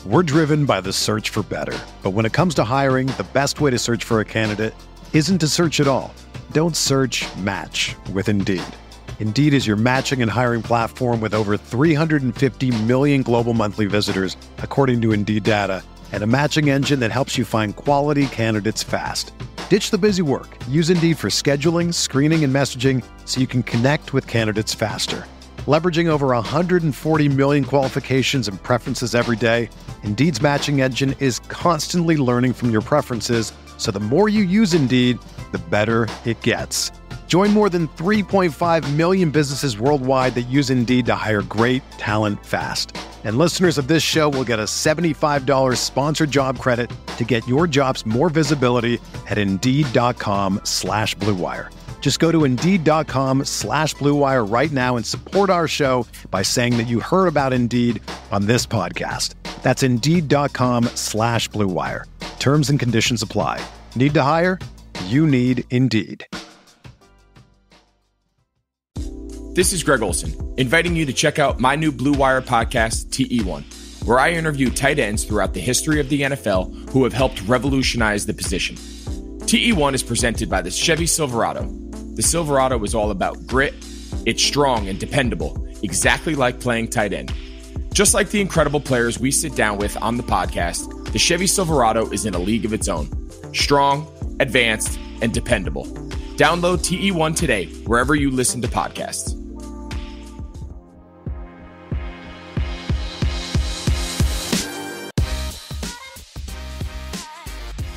We're driven by the search for better. But when it comes to hiring, the best way to search for a candidate isn't to search at all. Don't search, match with Indeed. Indeed is your matching and hiring platform with over 350 million global monthly visitors, according to Indeed data, and a matching engine that helps you find quality candidates fast. Ditch the busy work. Use Indeed for scheduling, screening, and messaging so you can connect with candidates faster. Leveraging over 140 million qualifications and preferences every day, Indeed's matching engine is constantly learning from your preferences, so the more you use Indeed, the better it gets. Join more than 3.5 million businesses worldwide that use Indeed to hire great talent fast. And listeners of this show will get a $75 sponsored job credit to get your jobs more visibility at Indeed.com/Blue Wire. Just go to Indeed.com/Blue Wire right now and support our show by saying that you heard about Indeed on this podcast. That's Indeed.com/Blue Wire. Terms and conditions apply. Need to hire? You need Indeed. This is Greg Olson, inviting you to check out my new Blue Wire podcast, TE1, where I interview tight ends throughout the history of the NFL who have helped revolutionize the position. TE1 is presented by the Chevy Silverado. The Silverado is all about grit. It's strong and dependable, exactly like playing tight end. Just like the incredible players we sit down with on the podcast, the Chevy Silverado is in a league of its own. Strong, advanced, and dependable. Download TE1 today, wherever you listen to podcasts.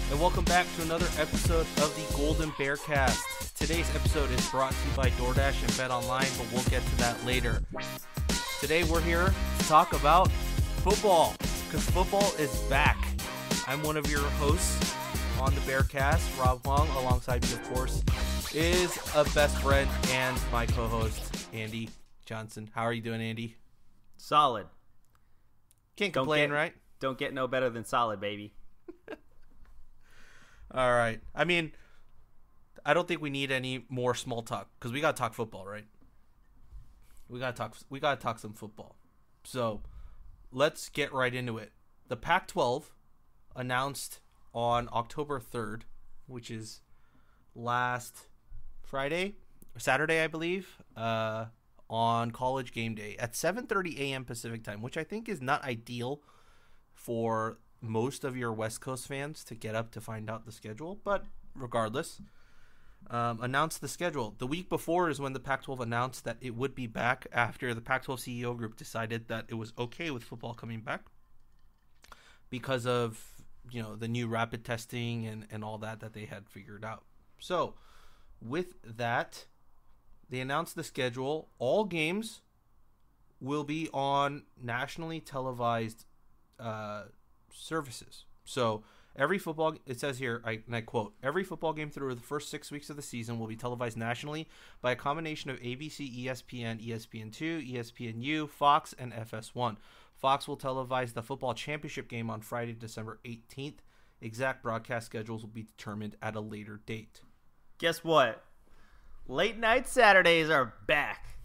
And welcome back to another episode of the Golden Bearcast. Today's episode is brought to you by DoorDash and BetOnline, but we'll get to that later. Today we're here to talk about football, because football is back. I'm one of your hosts on the Bearcast, Rob Huang. Alongside me, of course, is a best friend and my co-host, Andy Johnson. How are you doing, Andy? Solid. Can't complain, right? Don't get no better than solid, baby. All right. I mean, I don't think we need any more small talk because we got to talk football, right? We got to talk some football. So, let's get right into it. The Pac-12 announced on October 3rd, which is last Saturday, I believe, on College Game Day at 7:30 a.m. Pacific time, which I think is not ideal for most of your West Coast fans to get up to find out the schedule, but regardless, announced the schedule. The week before is when the Pac-12 announced that it would be back after the Pac-12 CEO group decided that it was okay with football coming back because of, the new rapid testing and all that they had figured out. So with that, they announced the schedule. All games will be on nationally televised services. So it says here, and I quote, every football game through the first 6 weeks of the season will be televised nationally by a combination of ABC, ESPN, ESPN2, ESPNU, Fox, and FS1. Fox will televise the football championship game on Friday, December 18th. Exact broadcast schedules will be determined at a later date. Guess what? Late night Saturdays are back.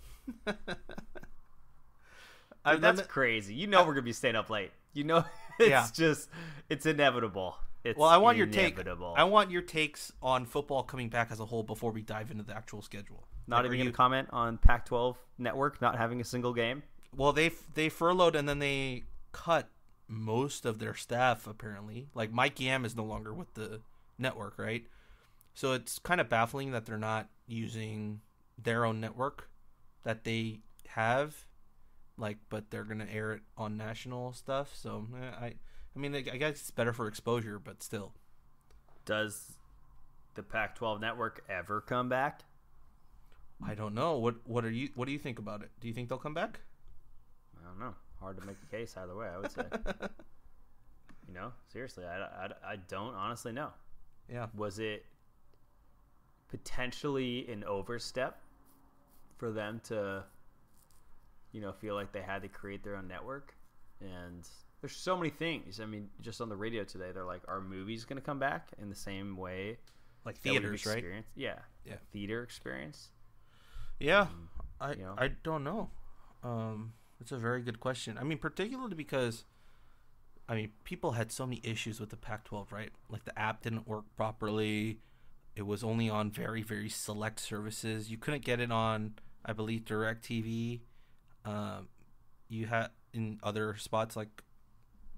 That's crazy. We're going to be staying up late. It's inevitable. I want your take. I want your takes on football coming back as a whole before we dive into the actual schedule. Not even going to comment on Pac-12 Network not having a single game? Well, they furloughed and then they cut most of their staff, apparently. Like, Mike Yam is no longer with the network, right? So it's kind of baffling that they're not using their own network that they have, but they're going to air it on national stuff. So, I guess it's better for exposure, but still. Does the Pac-12 network ever come back? I don't know. What do you think about it? Do you think they'll come back? I don't know. Hard to make the case either way, I would say. Seriously, I don't honestly know. Yeah. Was it potentially an overstep for them to, feel like they had to create their own network? And there's so many things. I mean, just on the radio today, they're like, are movies going to come back in the same way? Like theaters, right? Yeah. Theater experience. Yeah. I don't know. It's a very good question. I mean, particularly because I mean, people had so many issues with the Pac-12, right? Like the app didn't work properly. It was only on very, very select services. You couldn't get it on, I believe, DirecTV. You had in other spots, like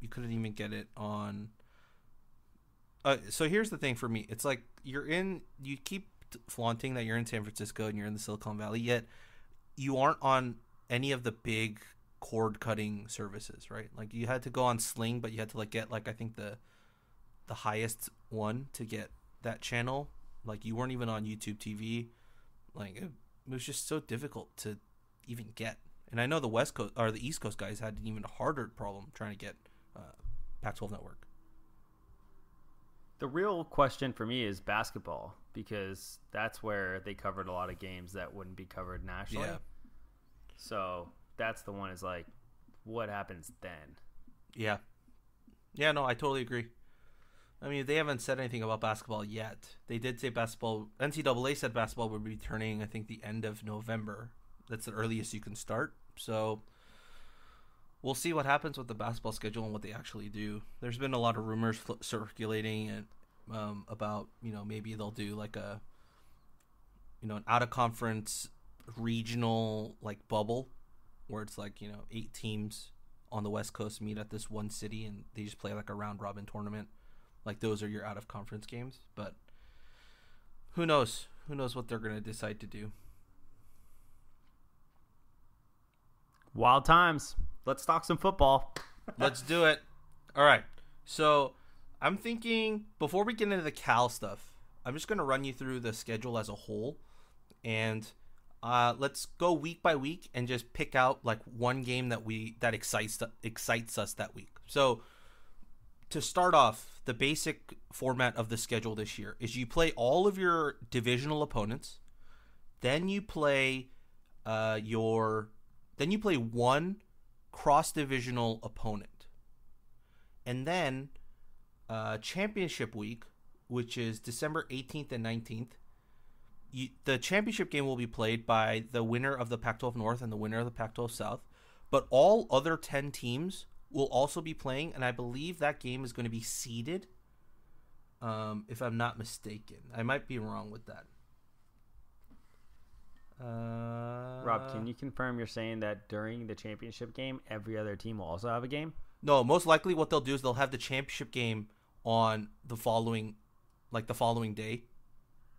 you couldn't even get it on. So here's the thing for me. It's like you keep flaunting that you're in San Francisco and you're in the Silicon Valley, yet you aren't on any of the big cord cutting services, right? Like you had to go on Sling, but you had to like get like I think the highest one to get that channel. Like you weren't even on YouTube TV. Like it was just so difficult to even get. And I know the West Coast or the East Coast guys had an even harder problem trying to get Pac-12 Network. The real question for me is basketball, because that's where they covered a lot of games that wouldn't be covered nationally. Yeah. So that's the one is like, what happens then? Yeah. Yeah, no, I totally agree. I mean, they haven't said anything about basketball yet. They did say basketball. NCAA said basketball would be returning, I think, the end of November. That's the earliest you can start. So we'll see what happens with the basketball schedule and what they actually do. There's been a lot of rumors circulating and about, maybe they'll do like an out-of-conference regional like bubble where it's like, 8 teams on the West Coast meet at this one city and they just play like a round-robin tournament. Like those are your out-of-conference games. But who knows? Who knows what they're going to decide to do. Wild times. Let's talk some football. Let's do it. All right. So I'm thinking before we get into the Cal stuff, I'm just going to run you through the schedule as a whole. And let's go week by week and just pick out like one game that excites us that week. So to start off, the basic format of the schedule this year is you play all of your divisional opponents. Then you play one cross-divisional opponent. And then championship week, which is December 18th and 19th, the championship game will be played by the winner of the Pac-12 North and the winner of the Pac-12 South. But all other 10 teams will also be playing, and I believe that game is going to be seeded, if I'm not mistaken. I might be wrong with that. Rob, can you confirm you're saying that during the championship game, every other team will also have a game? No, most likely what they'll do is they'll have the championship game on the following day.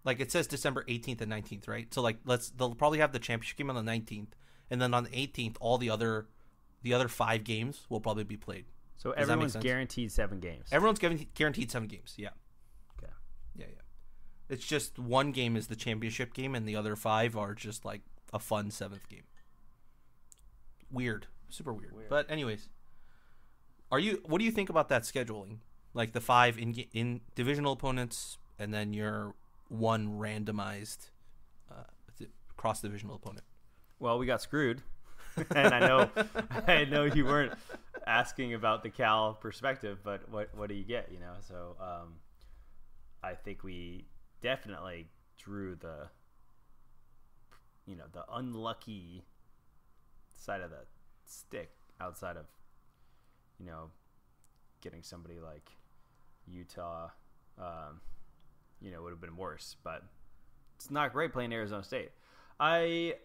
Like it says December 18th and 19th, right? So like they'll probably have the championship game on the 19th, and then on the 18th, all the other 5 games will probably be played. So everyone's guaranteed 7 games. Everyone's guaranteed 7 games. Yeah. Okay. Yeah. It's just one game is the championship game, and the other 5 are just like a fun 7th game. Weird, super weird. But anyways, what do you think about that scheduling? Like the 5 in divisional opponents, and then your one randomized cross divisional opponent. Well, we got screwed, and I know you weren't asking about the Cal perspective, but what do you get? So I think we definitely drew the unlucky side of the stick outside of getting somebody like Utah would have been worse, but it's not great playing Arizona State. I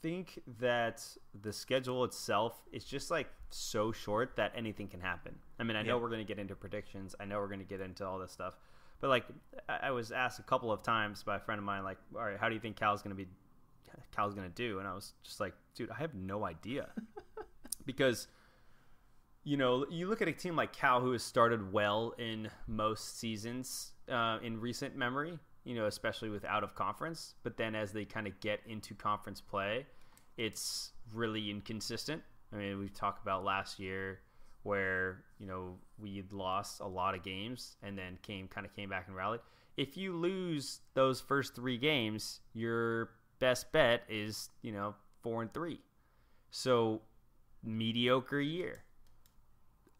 think that the schedule itself is just like so short that anything can happen. I mean, I know we're going to get into predictions. I know we're going to get into all this stuff, but like I was asked a couple of times by a friend of mine, like, all right, how do you think Cal's going to do? And I was just like, dude, I have no idea. Because you look at a team like Cal who has started well in most seasons in recent memory, especially with out of conference. But then as they kind of get into conference play, it's really inconsistent. I mean, we've talked about last year where, we lost a lot of games and then came back and rallied. If you lose those first 3 games, your best bet is, 4-3. So mediocre year.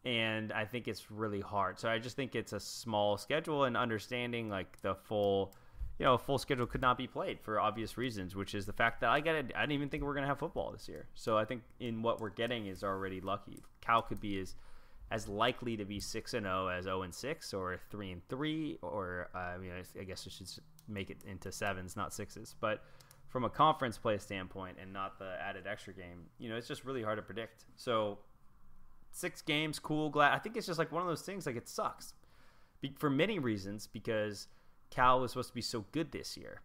And I think it's really hard. So I just think it's a small schedule, and understanding like the full schedule could not be played for obvious reasons, which is the fact that I didn't even think we're going to have football this year. So I think in what we're getting is already lucky. Cal could be as likely to be 6-0 as 0-6 or 3-3, or I guess we should make it into sevens, not sixes. But from a conference play standpoint and not the added extra game, it's just really hard to predict. So 6 games, cool, glad. I think it's just like one of those things, like it sucks for many reasons, because Cal was supposed to be so good this year.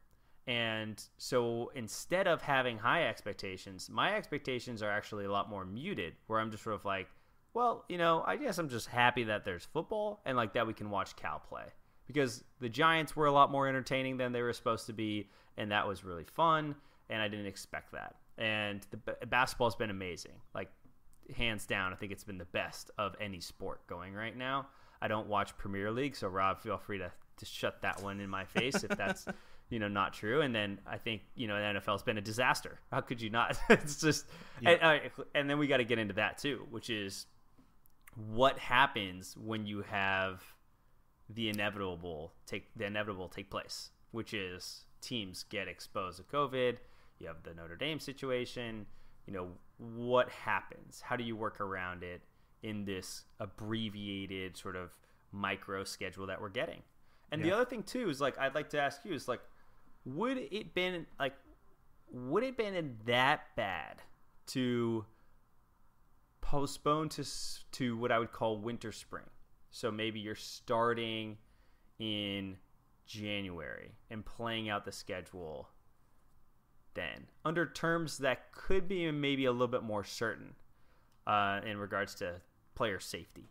And so instead of having high expectations, my expectations are actually a lot more muted, where I'm just sort of like, well, I guess I'm just happy that there's football and like that we can watch Cal play, because the Giants were a lot more entertaining than they were supposed to be, and that was really fun, and I didn't expect that. And the basketball's been amazing, like hands down. I think it's been the best of any sport going right now. I don't watch Premier League, so Rob, feel free to shut that one in my face if that's not true. And then I think the NFL's been a disaster. How could you not? It's just and then we got to get into that too, which is what happens when you have the inevitable take place, which is teams get exposed to COVID. You have the Notre Dame situation. What happens? How do you work around it in this abbreviated sort of micro schedule that we're getting? And the other thing too is, like, I'd like to ask you is, like, would it been that bad to postpone to what I would call winter spring? So maybe you're starting in January and playing out the schedule then under terms that could be maybe a little bit more certain in regards to player safety.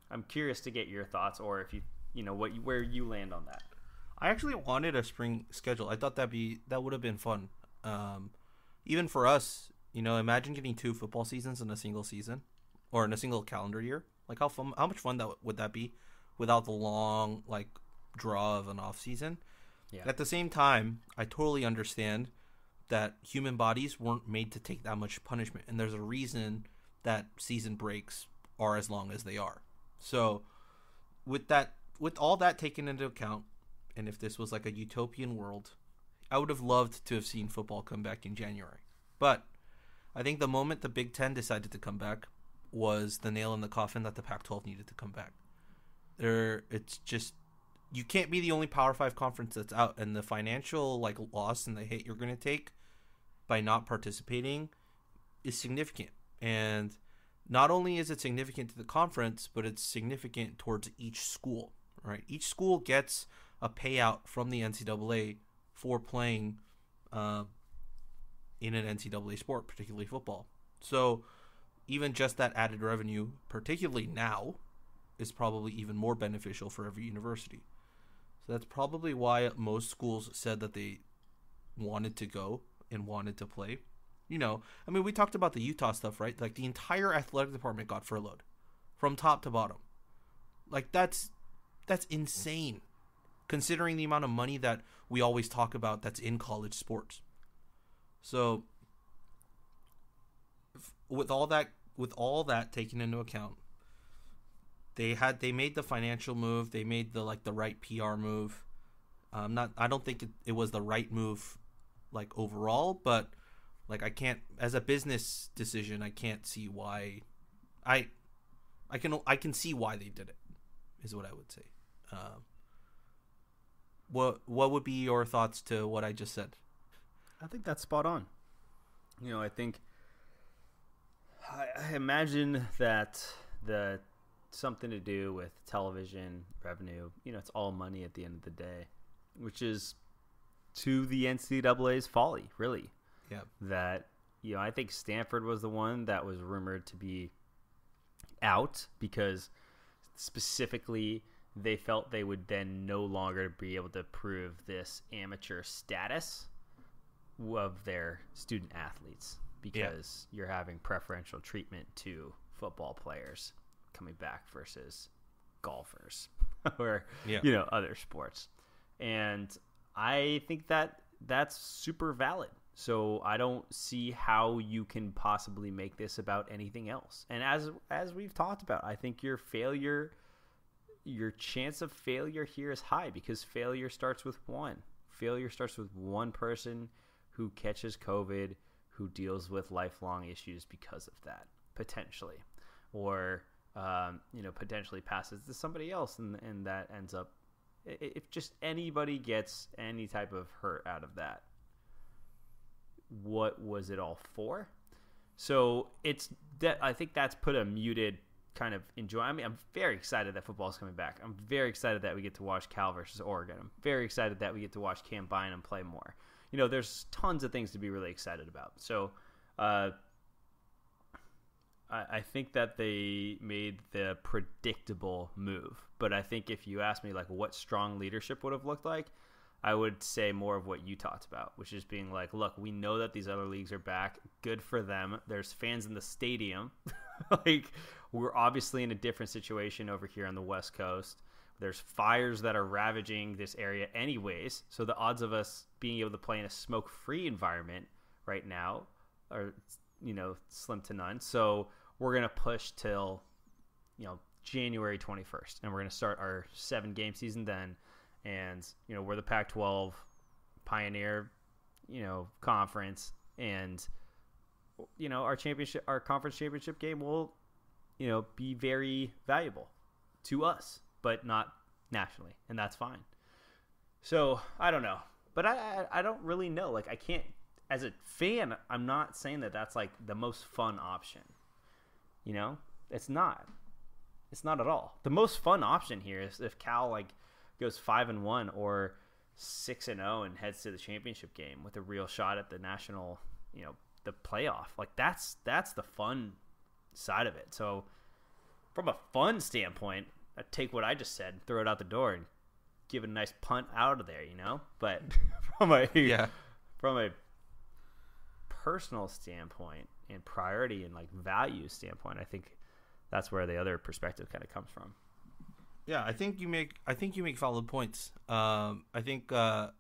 I'm curious to get your thoughts, or if where you land on that. I actually wanted a spring schedule. I thought that would have been fun. Even for us, imagine getting 2 football seasons in a single season, or in a single calendar year. Like how much fun would that be, without the long draw of an off season. Yeah. At the same time, I totally understand that human bodies weren't made to take that much punishment, and there's a reason that season breaks are as long as they are. So with all that taken into account, and if this was like a utopian world, I would have loved to have seen football come back in January. But I think the moment the Big Ten decided to come back was the nail in the coffin that the Pac-12 needed to come back. It's just, you can't be the only Power 5 conference that's out, and the financial loss and the hit you're going to take by not participating is significant. And not only is it significant to the conference, but it's significant towards each school, right? Each school gets a payout from the NCAA for playing in an NCAA sport, particularly football. So even just that added revenue, particularly now, is probably even more beneficial for every university. So that's probably why most schools said that they wanted to go and wanted to play. We talked about the Utah stuff, right? Like, the entire athletic department got furloughed from top to bottom. Like, that's insane, considering the amount of money that we always talk about that's in college sports. So with all that taken into account, they made the financial move. They made the right PR move. I don't think it was the right move overall, but I can't, as a business decision, I can't see why. I can see why they did it, is what I would say. What would be your thoughts to what I just said? I think that's spot on. I think I imagine that the something to do with television revenue. It's all money at the end of the day, which is to the NCAA's folly, really. Yeah. That I think Stanford was the one that was rumored to be out because specifically they felt they would then no longer be able to prove this amateur status of their student athletes because you're having preferential treatment to football players coming back versus golfers or other sports. And I think that that's super valid. So I don't see how you can possibly make this about anything else. And as we've talked about, I think your chance of failure here is high because failure starts with one. Failure starts with one person who catches COVID, who deals with lifelong issues because of that, potentially. Or potentially passes to somebody else, and that ends up, if just anybody gets any type of hurt out of that, what was it all for? So I think that's put a muted kind of enjoy. I mean, I'm very excited that football is coming back. I'm very excited that we get to watch Cal versus Oregon. I'm very excited that we get to watch Cam Bynum play more. There's tons of things to be really excited about. So I think that they made the predictable move. But I think if you ask me, like, what strong leadership would have looked like, I would say more of what you talked about, which is being like, look, we know that these other leagues are back. Good for them. There's fans in the stadium. Like, we're obviously in a different situation over here on the West Coast. There's fires that are ravaging this area anyways. So the odds of us being able to play in a smoke-free environment right now are, slim to none. So we're going to push till, January 21st. And we're going to start our 7-game season then. And, we're the Pac-12 pioneer, conference. And, our conference championship game will, be very valuable to us, but not nationally. And that's fine. So I don't know, but I don't really know. Like, I can't, as a fan, I'm not saying that that's like the most fun option. It's not at all. The most fun option here is if Cal goes 5-1 or 6-0 and heads to the championship game with a real shot at the national, the playoff. Like, that's the fun side of it. So from a fun standpoint, I take what I just said, throw it out the door, and give it a nice punt out of there, But from a personal standpoint and priority and value standpoint, I think that's where the other perspective kind of comes from. Yeah, I think you make valid points. I think the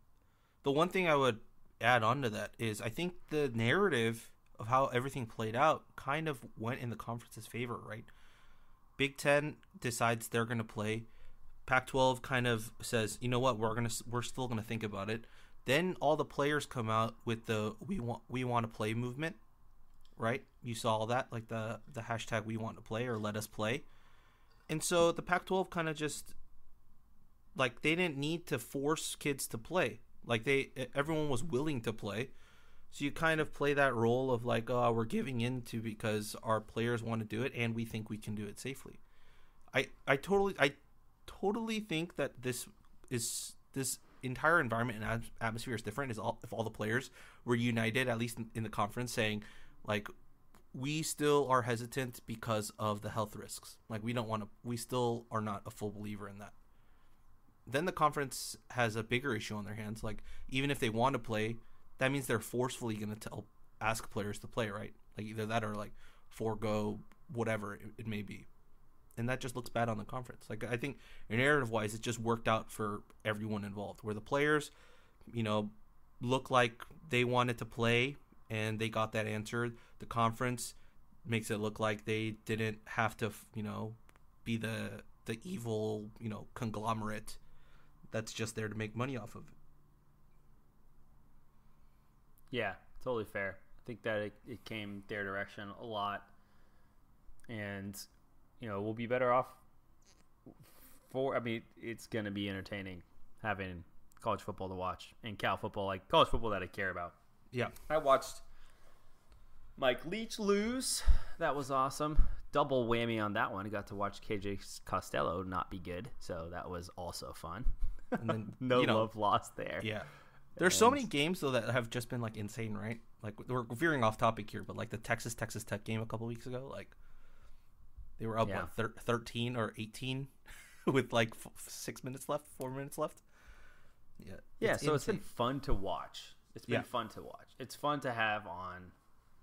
one thing I would add on to that is I think the narrative of how everything played out kind of went in the conference's favor, right? Big Ten decides they're going to play. Pac-12 kind of says, you know what, we're still going to think about it. Then all the players come out with the we want to play movement, right? You saw all that, like the hashtag we want to play or let us play. And so the Pac-12 kind of just, they didn't need to force kids to play. Everyone was willing to play. So you kind of play that role of we're giving in to because our players want to do it and we think we can do it safely. I totally think that this entire environment and atmosphere is different if all the players were united, at least in the conference, saying we still are hesitant because of the health risks. We still are not a full believer in that. Then the conference has a bigger issue on their hands. Even if they want to play, that means they're forcefully going to ask players to play, right? Either that or forego whatever it may be. And that just looks bad on the conference. I think narrative-wise, it just worked out for everyone involved, where the players, look like they wanted to play and they got that answered. The conference makes it look like they didn't have to, be the evil, conglomerate that's just there to make money off of it. Yeah, totally fair. I think that it came their direction a lot. And, we'll be better off it's going to be entertaining having college football to watch and Cal football, college football that I care about. Yeah. I watched Mike Leach lose. That was awesome. Double whammy on that one. I got to watch KJ Costello not be good. So that was also fun. And then no love lost there. Yeah. There's so many games though that have just been insane, right? We're veering off topic here, but the Texas Tech game a couple weeks ago, they were up 13 or 18 with 4 minutes left. Yeah. Yeah, so it's been fun to watch. It's been fun to watch. It's fun to have on.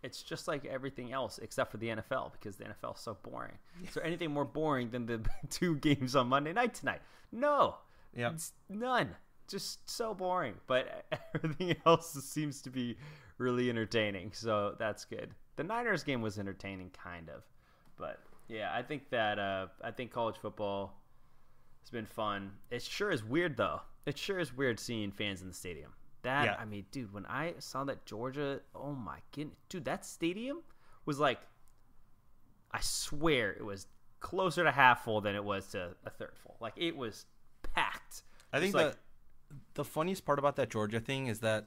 It's just like everything else except for the NFL because the NFL is so boring. Is there anything more boring than the 2 games on Monday night tonight? No. Yeah. It's none. Just so boring. But everything else seems to be really entertaining. So that's good. The Niners game was entertaining, kind of. But yeah, I think that I think college football has been fun. It sure is weird though. It sure is weird seeing fans in the stadium. I mean, dude, when I saw that Georgia, oh my goodness, dude, that stadium was I swear it was closer to half full than it was to a third full. Like, it was packed. I think the funniest part about that Georgia thing is that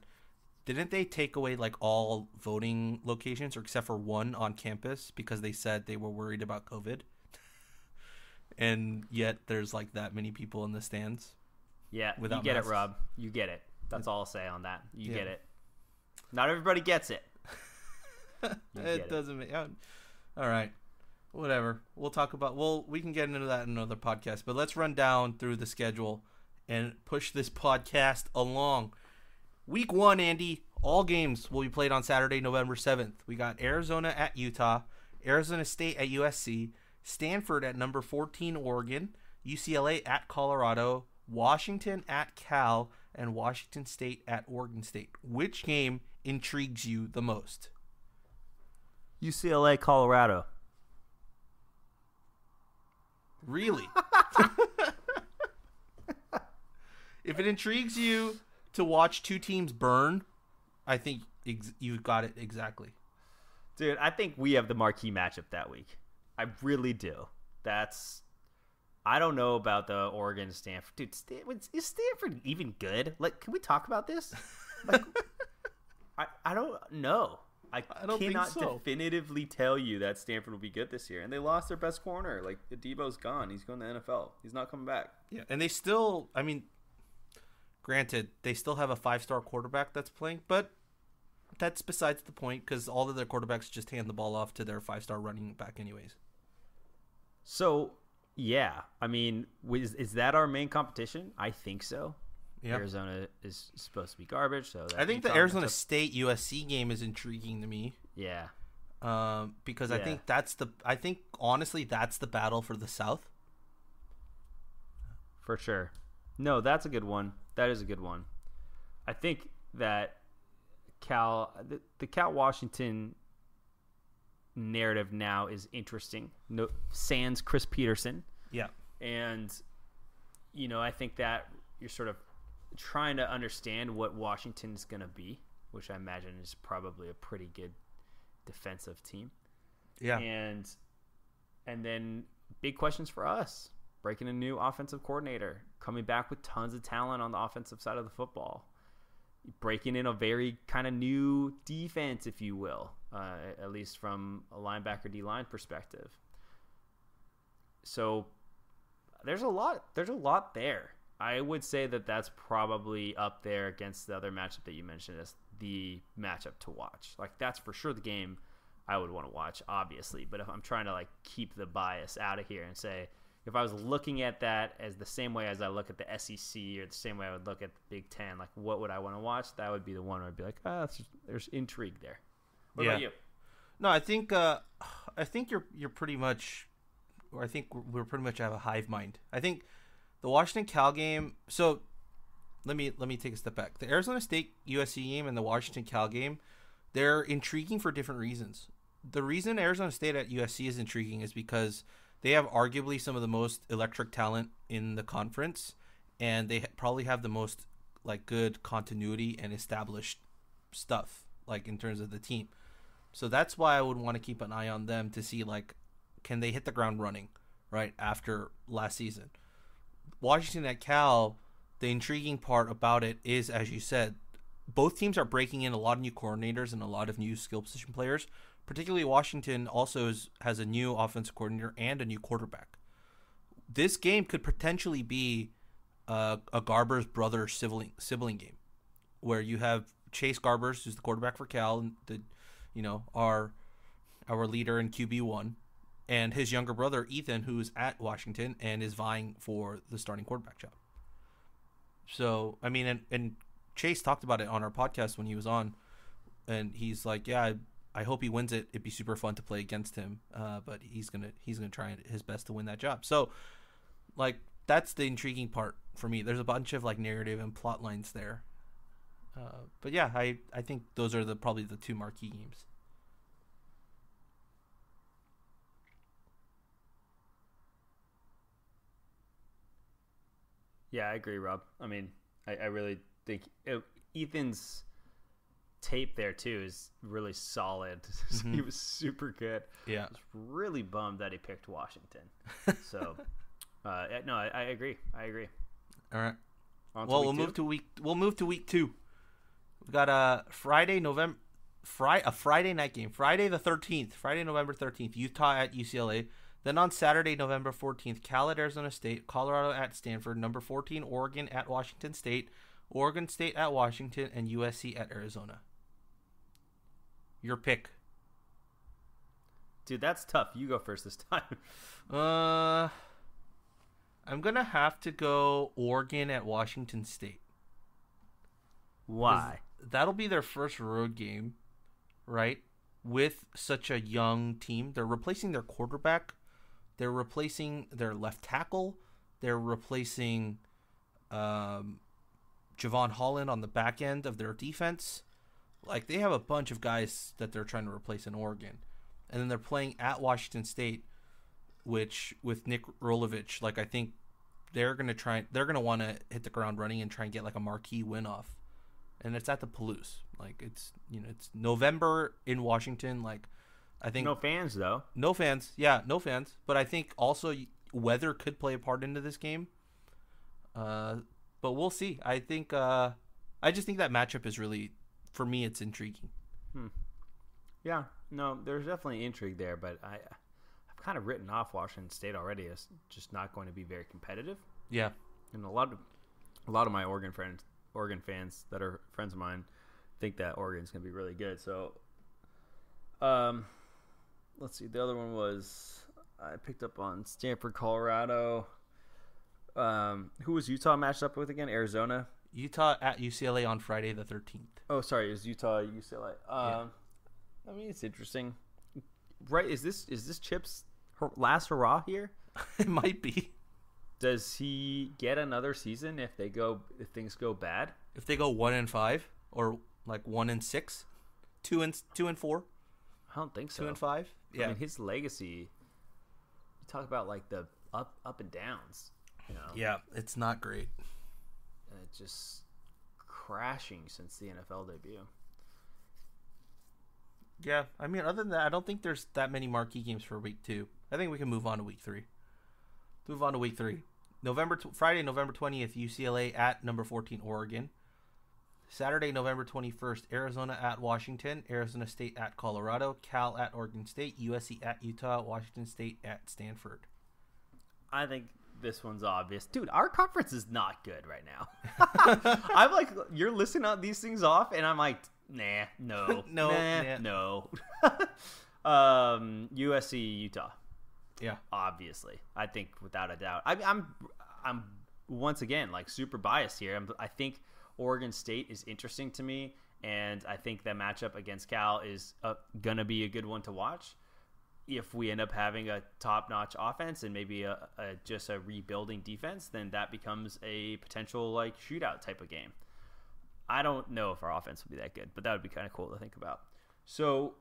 didn't they take away like all voting locations or except for one on campus because they said they were worried about COVID? And yet there's like that many people in the stands. Yeah, you get masks. it, Rob. You get it. That's all I'll say on that. You get it. Not everybody gets it. It doesn't make... All right. Whatever. We'll talk about... we can get into that in another podcast, but let's run down through the schedule and push this podcast along. Week 1, Andy, all games will be played on Saturday, November 7th. We got Arizona at Utah, Arizona State at USC, Stanford at number 14, Oregon, UCLA at Colorado, Washington at Cal, and Washington State at Oregon State. Which game intrigues you the most? UCLA, Colorado. Really? If it intrigues you to watch two teams burn, I think you got it exactly. Dude, I think we have the marquee matchup that week. I really do. I don't know about the Oregon Stanford. Dude, is Stanford even good? Like, can we talk about this? Like, I don't know. I don't cannot think so. definitively tell you that Stanford will be good this year. And they lost their best corner. Like, Debo's gone. He's going to the NFL. He's not coming back. Yeah, and they still, I mean, granted, they still have a 5-star quarterback that's playing, but that's besides the point because all of their quarterbacks just hand the ball off to their 5-star running back anyways. So, yeah. I mean, is that our main competition? I think so. Yep. Arizona is supposed to be garbage. So I think the Arizona State USC game is intriguing to me. Yeah. Because I think honestly that's the battle for the South. For sure. No, that's a good one. That is a good one. I think that the Cal Washington narrative now is interesting. No, sans Chris Peterson. Yeah. And I think that you're sort of trying to understand what Washington's going to be, which I imagine is probably a pretty good defensive team. Yeah. And then big questions for us. Breaking a new offensive coordinator, coming back with tons of talent on the offensive side of the football, breaking in a very kind of new defense, if you will, at least from a linebacker D-line perspective. So there's a lot there. I would say that that's probably up there against the other matchup that you mentioned as the matchup to watch. Like, that's for sure the game I would want to watch, obviously. But if I'm trying to like keep the bias out of here and say, if I was looking at that as the same way as I look at the SEC or the same way I would look at the Big Ten, like what would I want to watch? That would be the one where I'd be like, there's intrigue there. What about you? No, I think you're pretty much, or I think we're pretty much have a hive mind. I think the Washington Cal game. So let me take a step back. The Arizona State USC game and the Washington Cal game, they're intriguing for different reasons. The reason Arizona State at USC is intriguing is because they have arguably some of the most electric talent in the conference, and they probably have the most like good continuity and established stuff like in terms of the team. So that's why I would want to keep an eye on them to see like can they hit the ground running right after last season. Washington at Cal, the intriguing part about it is, as you said, both teams are breaking in a lot of new coordinators and a lot of new skill position players. Particularly Washington also has a new offensive coordinator and a new quarterback. This game could potentially be a Garber's brother sibling game, where you have Chase Garbers, who's the quarterback for Cal, our leader in QB1, and his younger brother Ethan, who's at Washington and is vying for the starting quarterback job. So I mean, and Chase talked about it on our podcast when he was on, and he's like, yeah. I hope he wins it. It'd be super fun to play against him, but he's gonna try his best to win that job. So, like, that's the intriguing part for me. There's a bunch of like narrative and plot lines there, but yeah, I think those are probably the two marquee games. Yeah, I agree, Rob. I mean, I really think Ethan's tape there too is really solid. He was super good. Yeah. I was really bummed that he picked Washington. So, no, I agree. All right. On to Well, week we'll two? move to week 2. We got a Friday night game, Friday the 13th, Friday November 13th, Utah at UCLA. Then on Saturday November 14th, Cal at Arizona State, Colorado at Stanford, number 14 Oregon at Washington State, Oregon State at Washington, and USC at Arizona. Your pick. Dude, that's tough. You go first this time. I'm gonna have to go Oregon at Washington State. Why? That'll be their first road game, right? With such a young team. They're replacing their quarterback. They're replacing their left tackle. They're replacing Javon Holland on the back end of their defense. Like, they have a bunch of guys that they're trying to replace in Oregon. And then they're playing at Washington State, which with Nick Rolovich, like, I think they're going to want to hit the ground running and try and get like a marquee win off. And it's at the Palouse. Like, it's November in Washington. Like, I think No fans, though. no fans. Yeah, no fans. But I think also weather could play a part into this game. But we'll see. I think I just think that matchup is really, for me, it's intriguing. Yeah, no, there's definitely intrigue there, but I've kind of written off Washington State already as just not going to be very competitive. Yeah. And a lot of my Oregon fans that are friends of mine think that Oregon's going to be really good. So, let's see. The other one was I picked up on Stanford, Colorado. Who was Utah matched up with again? Arizona. Utah at UCLA on Friday the 13th. Oh, sorry, it was Utah, UCLA. Yeah. I mean, it's interesting, right? Is this Chip's last hurrah here? It might be. Does he get another season if things go bad? If they go 1-5 or like 1-6, 2-4, I don't think so. 2-5. Yeah. I mean, his legacy. You talk about like the up and downs. You know, Yeah, it's not great. and it's just crashing since the NFL debut. Yeah, I mean, other than that, I don't think there's that many marquee games for week 2. I think we can move on to week 3. Friday, November 20th, UCLA at number 14 Oregon. Saturday, November 21st, Arizona at Washington, Arizona State at Colorado, Cal at Oregon State, USC at Utah, Washington State at Stanford. I think this one's obvious. Dude, our conference is not good right now. I'm like, you're listing out these things off, and I'm like, nah, no. No. USC, Utah. Yeah. Obviously. I think without a doubt. I'm once again, like, super biased here. I think Oregon State is interesting to me, and I think that matchup against Cal is going to be a good one to watch. If we end up having a top-notch offense and maybe just a rebuilding defense, then that becomes a potential like shootout type of game. I don't know if our offense will be that good, but that would be kind of cool to think about. So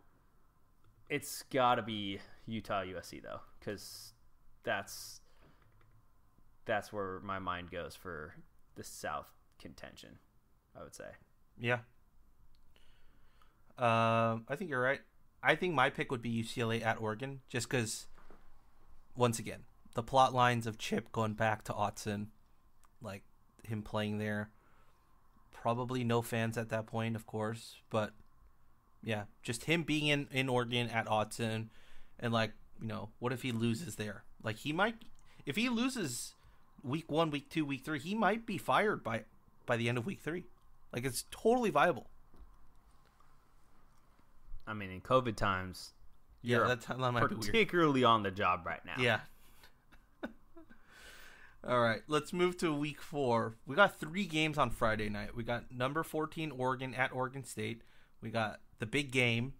it's got to be Utah USC though, because that's where my mind goes for the South contention, I would say. Yeah. I think you're right. I think my pick would be UCLA at Oregon, just because, once again, the plot lines of Chip going back to Autzen, like him playing there. Probably no fans at that point, of course, but yeah, just him being in Oregon at Autzen, and like, you know, what if he loses there? Like, he might, if he loses week 1, week 2, week 3, he might be fired by the end of week 3. Like, it's totally viable. I mean, in COVID times, Yeah, you're that might be weird. particularly on the job right now. Yeah. All right, let's move to week 4. We got 3 games on Friday night. We got number 14 Oregon at Oregon State. We got the big game.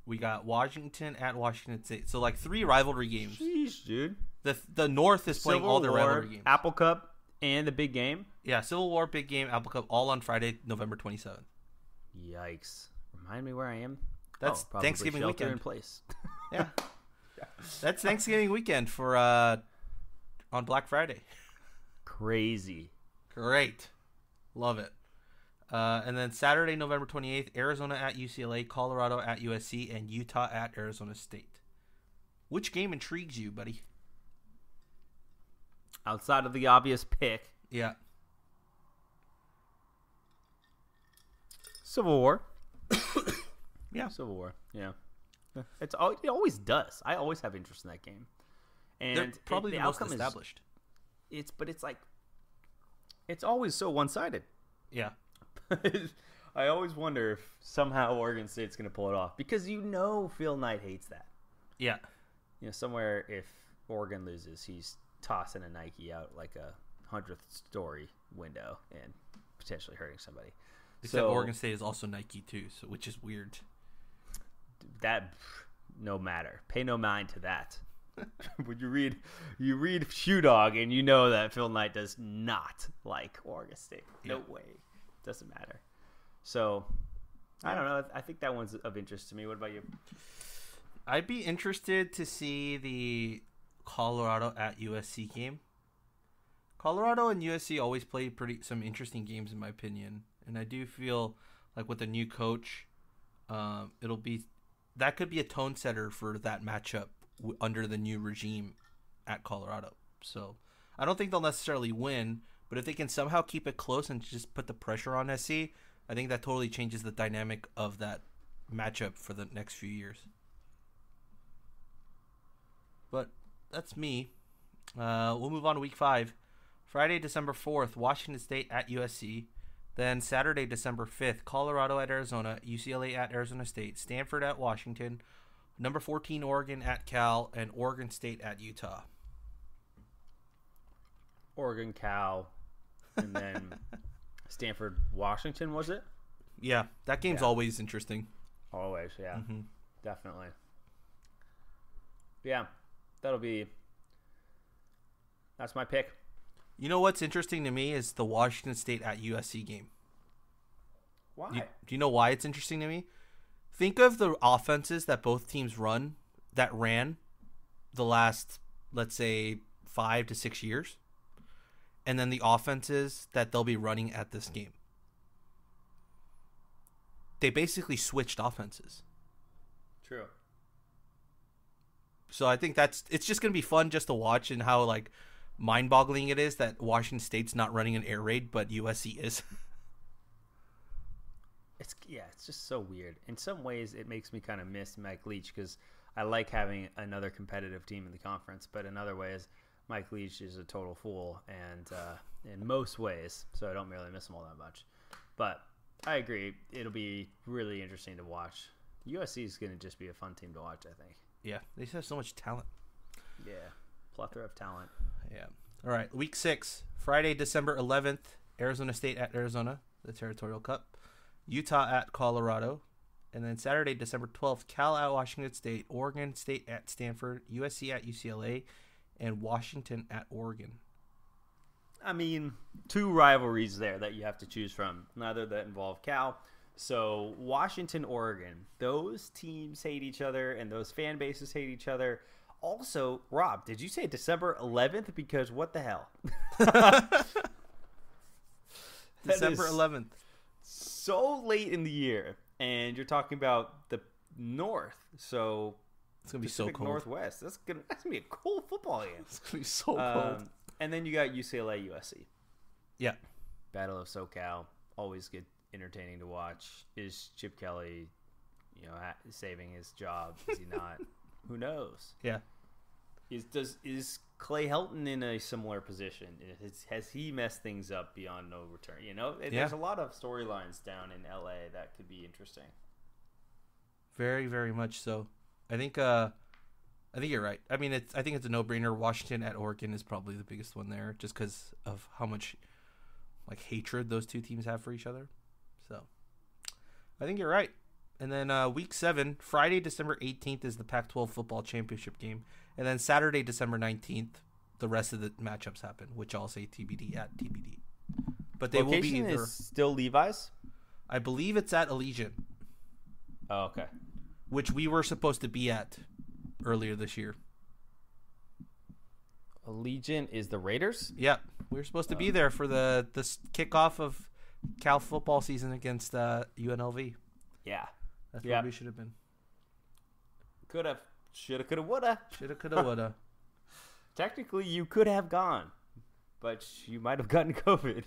We got Washington at Washington State. So like 3 rivalry games. Jeez, dude. The North is playing all their rivalry games. Apple Cup, and the big game. Yeah, Civil War, big game, Apple Cup, all on Friday, November 27th. Yikes! Remind me where I am. That's probably Thanksgiving shelter weekend. in place. Yeah. That's Thanksgiving weekend for on Black Friday. Crazy. Great. Love it. And then Saturday, November 28th, Arizona at UCLA, Colorado at USC, and Utah at Arizona State. Which game intrigues you, buddy? Outside of the obvious pick, Yeah. Civil War. Yeah. Civil War. Yeah. It always does. I always have interest in that game. And They're probably the most outcome established. It's always so one-sided. Yeah. I always wonder if somehow Oregon State's going to pull it off because Phil Knight hates that. Yeah. Somewhere if Oregon loses, he's tossing a Nike out like a 100th story window and potentially hurting somebody. Except Oregon State is also Nike too, so which is weird. That no matter. Pay no mind to that. When you read Shoe Dog and you know that Phil Knight does not like Oregon State. No way. Doesn't matter. So I don't know. I think that one's of interest to me. What about you? I'd be interested to see the Colorado at USC game. Colorado and USC always play some interesting games in my opinion, and I do feel like with the new coach, that could be a tone setter for that matchup under the new regime at Colorado. So I don't think they'll necessarily win, but if they can somehow keep it close and just put the pressure on SC, I think that totally changes the dynamic of that matchup for the next few years. But that's me. We'll move on to week 5. Friday, December 4th, Washington State at USC. Then Saturday, December 5th, Colorado at Arizona, UCLA at Arizona State, Stanford at Washington, number 14 Oregon at Cal, and Oregon State at Utah. Oregon, Cal, and then Stanford, Washington, was it? Yeah, that game's always interesting. Always, yeah. Mm-hmm. Definitely. Yeah, that's my pick. You know what's interesting to me is the Washington State at USC game. Why? Do you know why it's interesting to me? Think of the offenses that both teams ran the last, let's say, 5 to 6 years, and then the offenses that they'll be running at this game. They basically switched offenses. True. So I think it's just going to be fun just to watch and how like mind-boggling it is that Washington State's not running an air raid, but USC is. It's just so weird. In some ways, it makes me kind of miss Mike Leach because I like having another competitive team in the conference. But in other ways, Mike Leach is a total fool, and in most ways, so I don't really miss him all that much. But I agree, it'll be really interesting to watch. USC is going to just be a fun team to watch, I think. Yeah, they just have so much talent. Yeah, plethora of talent. Yeah. All right, week 6, Friday, December 11th, Arizona State at Arizona, the Territorial Cup. Utah at Colorado. And then Saturday, December 12th, Cal at Washington State, Oregon State at Stanford, USC at UCLA, and Washington at Oregon. I mean, 2 rivalries there that you have to choose from, neither that involve Cal. So Washington, Oregon, those teams hate each other and those fan bases hate each other. Also, Rob, did you say December 11th? Because what the hell? December 11th. So late in the year, and you're talking about the North, so it's gonna be Pacific so cold. Northwest. That's gonna be a cool football game. It's gonna be so cold. And then you got UCLA, USC. Yeah, Battle of SoCal, always good, entertaining to watch. Is Chip Kelly, saving his job? Is he not? Who knows? Yeah. Is Clay Helton in a similar position? Has he messed things up beyond no return? There's a lot of storylines down in LA that could be interesting. Very, very much so. I think you're right. I mean, I think it's a no-brainer. Washington at Oregon is probably the biggest one there, just because of how much like hatred those two teams have for each other. So, I think you're right. And then week 7, Friday, December 18th is the Pac-12 football championship game. And then Saturday, December 19th, the rest of the matchups happen, which I'll say TBD at TBD. But they Location will be either. Is still Levi's? I believe it's at Allegiant. Oh, okay. Which we were supposed to be at earlier this year. Allegiant is the Raiders? Yeah, we were supposed to be there for the kickoff of Cal football season against UNLV. Yeah. That's where we should have been. Could have. Shoulda, coulda, woulda. Shoulda, coulda, woulda. Technically, you could have gone, but you might have gotten COVID.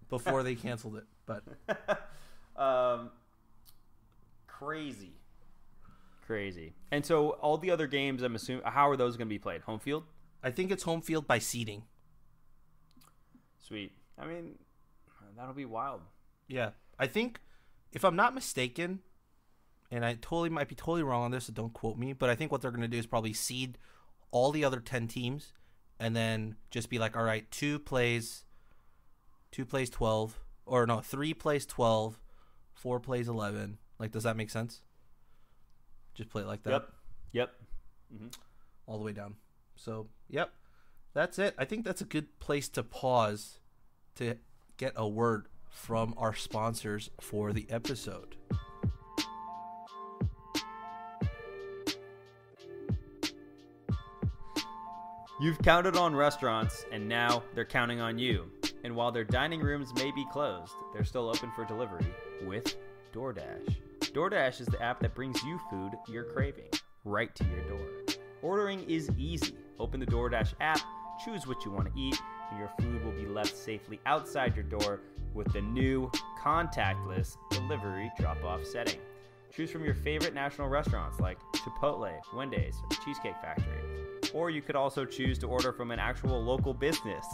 Before they canceled it. But crazy. And so all the other games, I'm assuming, how are those going to be played? Home field? I think it's home field by seeding. Sweet. I mean, that'll be wild. Yeah. I think, if I'm not mistaken, and I might be totally wrong on this, so don't quote me, but I think what they're going to do is probably seed all the other 10 teams and then just be like, all right, 2 plays 12, or no, 3 plays 12, 4 plays 11. Like, does that make sense? Just play it like that. Yep. Mm-hmm. All the way down. So, yep. That's it. I think that's a good place to pause to get a word from our sponsors for the episode. You've counted on restaurants, and now they're counting on you. And while their dining rooms may be closed, they're still open for delivery with DoorDash. DoorDash is the app that brings you food you're craving right to your door. Ordering is easy. Open the DoorDash app, choose what you want to eat, and your food will be left safely outside your door with the new contactless delivery drop-off setting. Choose from your favorite national restaurants like Chipotle, Wendy's, or Cheesecake Factory. Or you could also choose to order from an actual local business.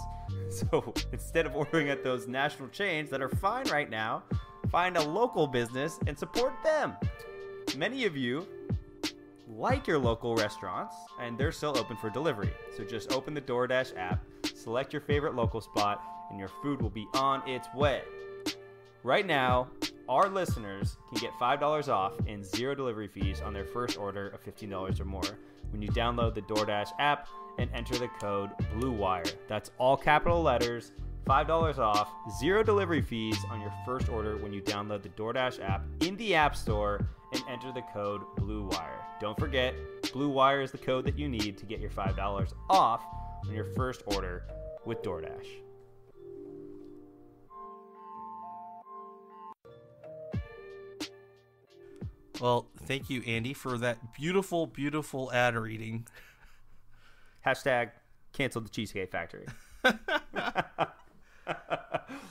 So instead of ordering at those national chains that are fine right now, find a local business and support them. Many of you like your local restaurants, and they're still open for delivery. So just open the DoorDash app, select your favorite local spot, and your food will be on its way. Right now, our listeners can get $5 off and 0 delivery fees on their first order of $15 or more when you download the DoorDash app and enter the code BLUEWIRE. That's all capital letters, $5 off, 0 delivery fees on your first order when you download the DoorDash app in the App Store and enter the code BLUEWIRE. Don't forget, BLUEWIRE is the code that you need to get your $5 off on your first order with DoorDash. Well, thank you, Andy, for that beautiful, beautiful ad reading. Hashtag cancel the Cheesecake Factory.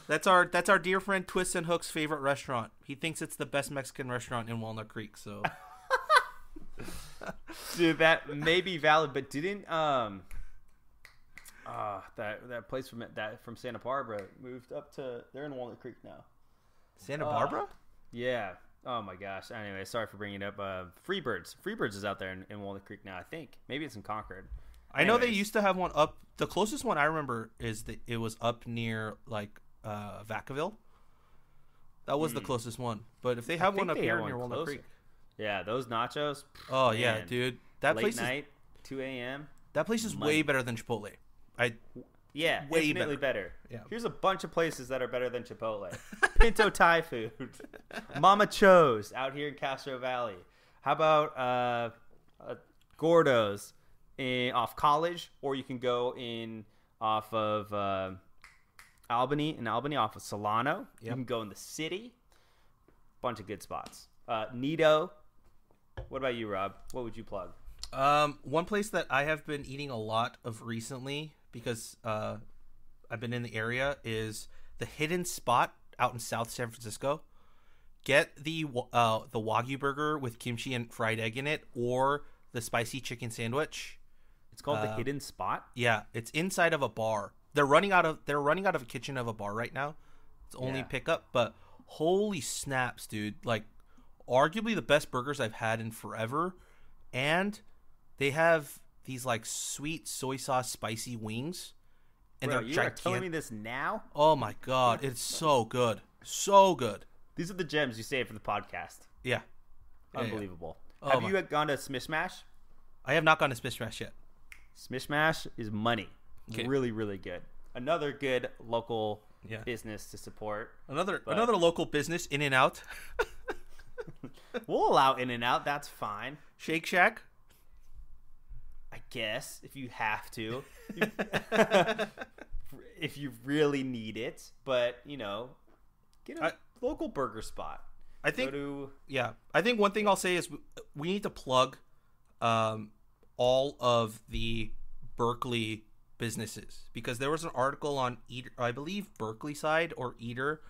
That's our dear friend Twist and Hook's favorite restaurant. He thinks it's the best Mexican restaurant in Walnut Creek. So, dude, that may be valid, but didn't that place from Santa Barbara moved up to? They're in Walnut Creek now. Santa Barbara? Yeah. Oh my gosh. Anyway, sorry for bringing it up. Freebirds is out there in Walnut Creek now. I think maybe it's in Concord. I know they used to have one up. The closest one I remember is that it was up near like Vacaville. That was the closest one. But if they have one up here near Walnut Creek, yeah, those nachos. Oh man. Yeah, dude, that late place night, 2 a.m. That place is way better than Chipotle. Yeah, way infinitely better. Yeah. Here's a bunch of places that are better than Chipotle. Pinto Thai food. Mama Cho's out here in Castro Valley. How about Gordo's off College? Or you can go in off of Albany off of Solano. Yep. You can go in the city. Bunch of good spots. Nido. What about you, Rob? What would you plug? One place that I have been eating a lot of recently because I've been in the area is the Hidden Spot out in South San Francisco. Get the Wagyu burger with kimchi and fried egg in it, or the spicy chicken sandwich. It's called the Hidden Spot. Yeah, it's inside of a bar. They're running out of a kitchen of a bar right now. It's only pickup, but holy snaps, dude! Like, arguably the best burgers I've had in forever, and they have these like sweet soy sauce spicy wings, and Bro, they're you gigantic. are telling me this now? Oh my god, it's so good, so good. These are the gems you save for the podcast. Yeah, unbelievable. Yeah. Have you gone to Smish Mash? I have not gone to Smish Mash yet. Smish Mash is money. Okay. Really, really good. Another good local business to support. Another local business, In-N-Out. We'll allow In-N-Out. That's fine. Shake Shack. I guess if you have to, if you really need it. But Get a local burger spot. I think I think one thing I'll say is we need to plug all of the Berkeley businesses, because there was an article on Eater, I believe Berkeley side or Eater,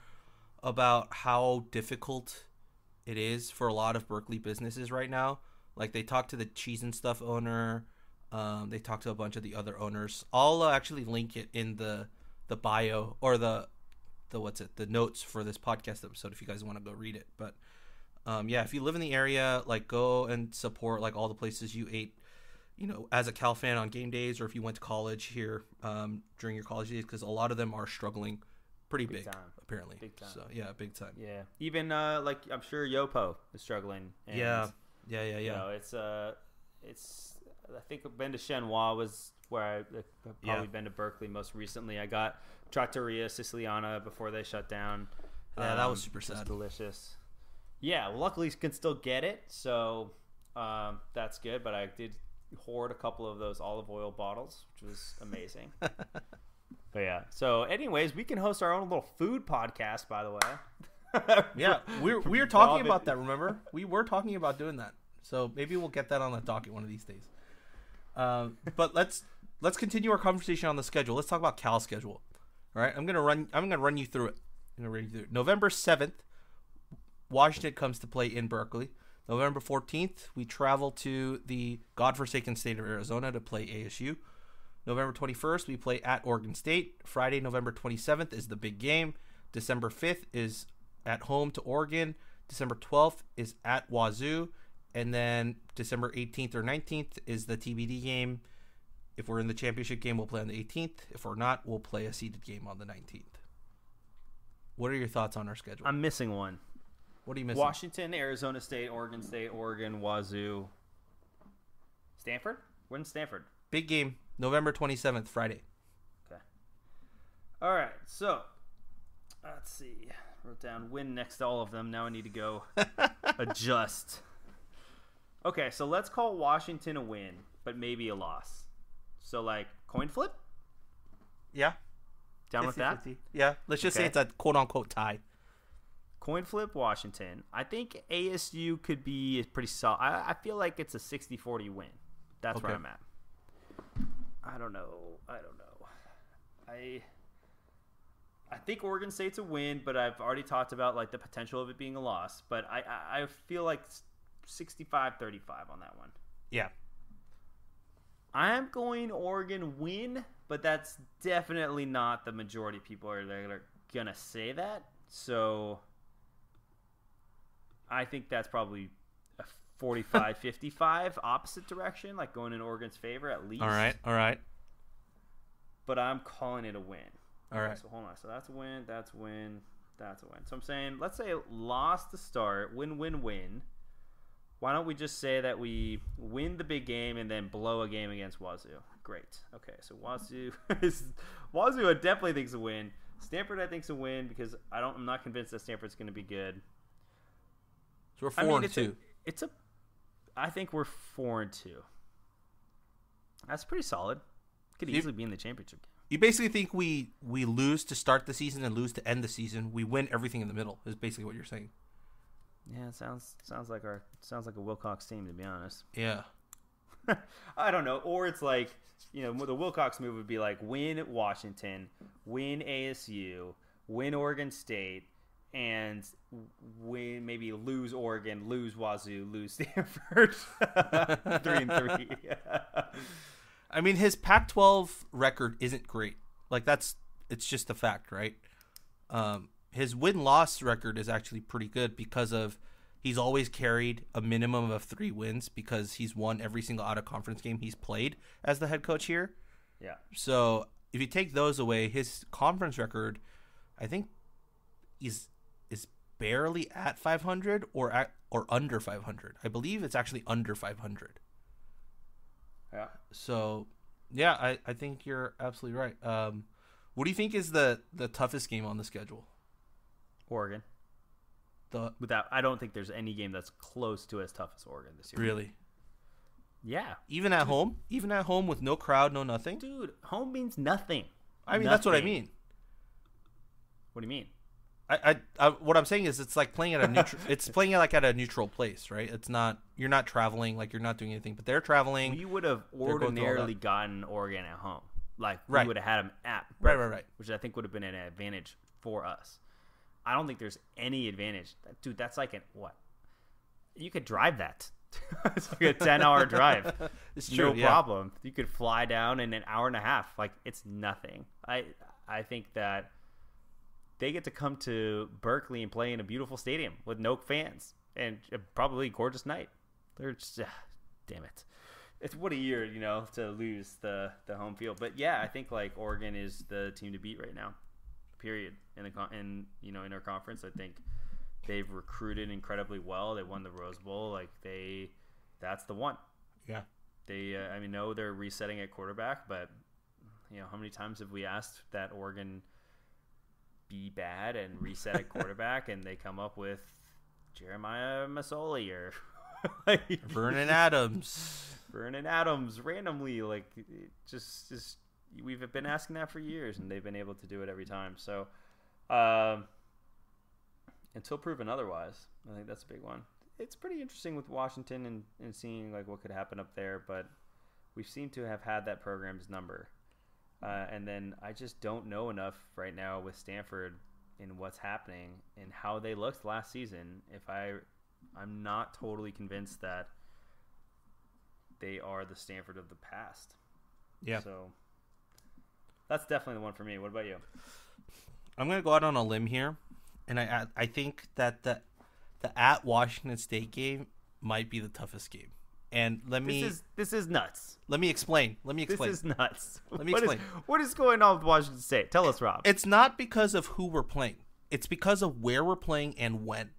about how difficult it is for a lot of Berkeley businesses right now. Like, they talked to the Cheese and Stuff owner, they talked to a bunch of the other owners. I'll actually link it in the bio or the notes for this podcast episode if you guys want to go read it. But if you live in the area, like, go and support like all the places you ate, you know, as a Cal fan on game days, or if you went to college here during your college days, because a lot of them are struggling pretty big time. Apparently. Big time. So yeah, big time. Yeah, even like I'm sure Yopo is struggling. And, yeah. You know, it's I think I've been to Chenois was where I've probably been to Berkeley most recently. I got Trattoria Siciliana before they shut down. Yeah, that was super sad. Delicious. Yeah, well, luckily you can still get it, so that's good. But I did hoard a couple of those olive oil bottles, which was amazing. But yeah, so anyways, we can host our own little food podcast, by the way. Yeah, we were talking about that, remember? We were talking about doing that. So maybe we'll get that on the docket one of these days. But let's continue our conversation on the schedule. Let's talk about Cal's schedule. All right, I'm gonna run you through it. November 7th, Washington comes to play in Berkeley. November 14th, we travel to the godforsaken state of Arizona to play ASU. November 21st, we play at Oregon State. Friday, November 27th is the big game. December 5th is at home to Oregon. December 12th is at Wazoo. And then December 18th or 19th is the TBD game. If we're in the championship game, we'll play on the 18th. If we're not, we'll play a seeded game on the 19th. What are your thoughts on our schedule? I'm missing one. What are you missing? Washington, Arizona State, Oregon, Wazoo. Stanford? When's Stanford? Big game, November 27th, Friday. Okay. All right, so let's see. Wrote down win next to all of them. Now I need to go adjust. Okay, so let's call Washington a win, but maybe a loss. So, like, coin flip? Yeah. Down 50, with that? 50. Yeah, let's just say it's a quote-unquote tie. Coin flip Washington. I think ASU could be pretty solid. I feel like it's a 60-40 win. That's where I'm at. I don't know. I think Oregon State's a win, but I've already talked about like the potential of it being a loss. But I feel like 65-35 on that one. Yeah. I'm going Oregon win, but that's definitely not the majority of people are going to say that. So I think that's probably a 45-55 opposite direction, like going in Oregon's favor at least. All right. But I'm calling it a win. All right. So hold on. So that's a win. So I'm saying, let's say loss to start, win. Why don't we just say that we win the big game and then blow a game against Wazoo? Great. Okay, so Wazoo I definitely think is a win. Stanford I think is a win because I'm not convinced that Stanford's going to be good. So we're 4-2. I think we're 4-2. That's pretty solid. Could easily be in the championship game. You basically think we lose to start the season and lose to end the season. We win everything in the middle. Is basically what you're saying. Yeah, it sounds like a Wilcox team, to be honest. Yeah. I don't know. Or it's like, the Wilcox move would be like win Washington, win ASU, win Oregon State, and maybe lose Oregon, lose Wazoo, lose Stanford. 3-3. I mean, his Pac-12 record isn't great. Like, it's just a fact, right? His win-loss record is actually pretty good because of he's always carried a minimum of 3 wins because he's won every single out-of-conference game he's played as the head coach here. Yeah. So if you take those away, his conference record, I think, is barely at 500 or under 500. I believe it's actually under 500. Yeah. So, yeah, I think you're absolutely right. What do you think is the toughest game on the schedule? Oregon. I don't think there's any game that's close to as tough as Oregon this year. Really? Yeah. Even at home? Even at home with no crowd, no nothing? Dude, home means nothing. I mean, that's what I mean. What do you mean? what I'm saying is it's like playing at a neutral. It's playing like at a neutral place, right? It's not. You're not traveling. Like you're not doing anything, but they're traveling. We would have ordinarily gotten Oregon at home. Like we Right. would have had them at Right. which I think would have been an advantage for us. I don't think there's any advantage, dude. That's like what? You could drive that. It's like a 10-hour drive. It's true. No problem. You could fly down in an hour and a half. Like it's nothing. I think that they get to come to Berkeley and play in a beautiful stadium with no fans and probably a gorgeous night. They're just, damn it. It's what a year, to lose the home field. But yeah, I think like Oregon is the team to beat right now. Period. In our conference, I think they've recruited incredibly well. They won the Rose Bowl. That's the one. Yeah. They, know they're resetting at quarterback, but how many times have we asked that Oregon be bad and reset at quarterback, and they come up with Jeremiah Masoli or Vernon Adams randomly. Like just we've been asking that for years, and they've been able to do it every time. So until proven otherwise, I think that's a big one. It's pretty interesting with Washington and seeing like what could happen up there, but we seem to have had that program's number. And then I just don't know enough right now with Stanford and what's happening and how they looked last season. I'm not totally convinced that they are the Stanford of the past. Yeah. So that's definitely the one for me. What about you? I'm gonna go out on a limb here, and I think that the at Washington State game might be the toughest game. And This is nuts. Let me explain. This is nuts. Let me explain. What is going on with Washington State? Tell us, Rob. It's not because of who we're playing. It's because of where we're playing and when.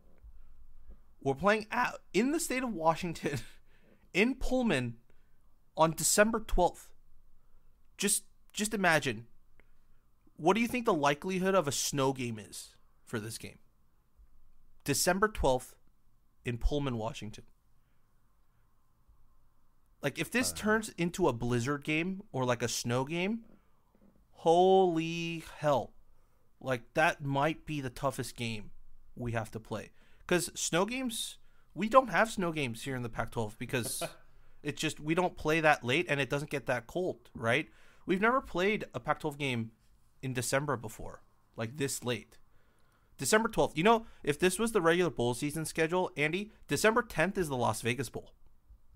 We're playing in the state of Washington, in Pullman, on December 12th. Just imagine. What do you think the likelihood of a snow game is for this game? December 12th in Pullman, Washington. Like, if this turns into a blizzard game or like a snow game, holy hell. Like, that might be the toughest game we have to play. Because snow games, we don't have snow games here in the Pac-12 because it's just, we don't play that late and it doesn't get that cold, right? We've never played a Pac-12 game in December before, like this late. December 12th. If this was the regular bowl season schedule, Andy, December 10th is the Las Vegas Bowl.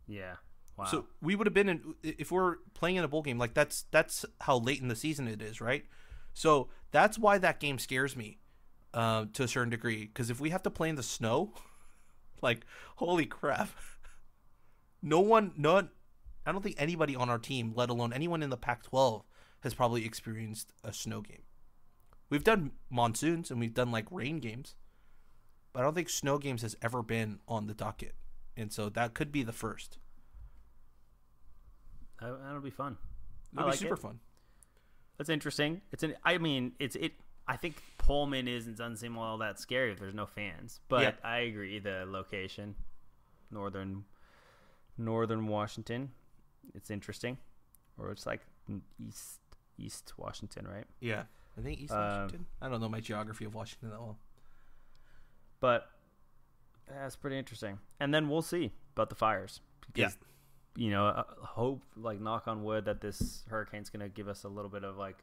Yeah. Wow. So we would have been if we're playing in a bowl game, like that's how late in the season it is, right? So that's why that game scares me to a certain degree. Because if we have to play in the snow, like holy crap, I don't think anybody on our team, let alone anyone in the Pac-12, has probably experienced a snow game. We've done monsoons and we've done like rain games, but I don't think snow games has ever been on the docket, and so that could be the first. That'll be fun. It'll be super fun. That's interesting. I think Pullman doesn't seem all that scary if there's no fans. But Yeah. I agree. The location, northern Washington, it's interesting. Or it's like East Washington, right? Yeah, I think East Washington. I don't know my geography of Washington that well. But that's pretty interesting. And then we'll see about the fires. Because, hope, like, knock on wood, that this hurricane's going to give us a little bit of, like,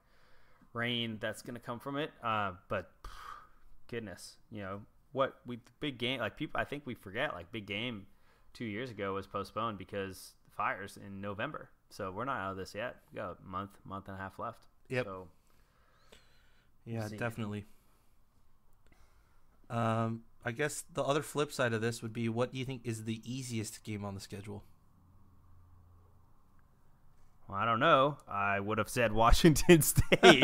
rain that's going to come from it. But, goodness, big game, like, people, I think we forget, like, big game 2 years ago was postponed because the fires in November. So we're not out of this yet. We got a month and a half left. Yep. So, yeah, definitely. I guess the other flip side of this would be, what do you think is the easiest game on the schedule? Well, I don't know. I would have said Washington State.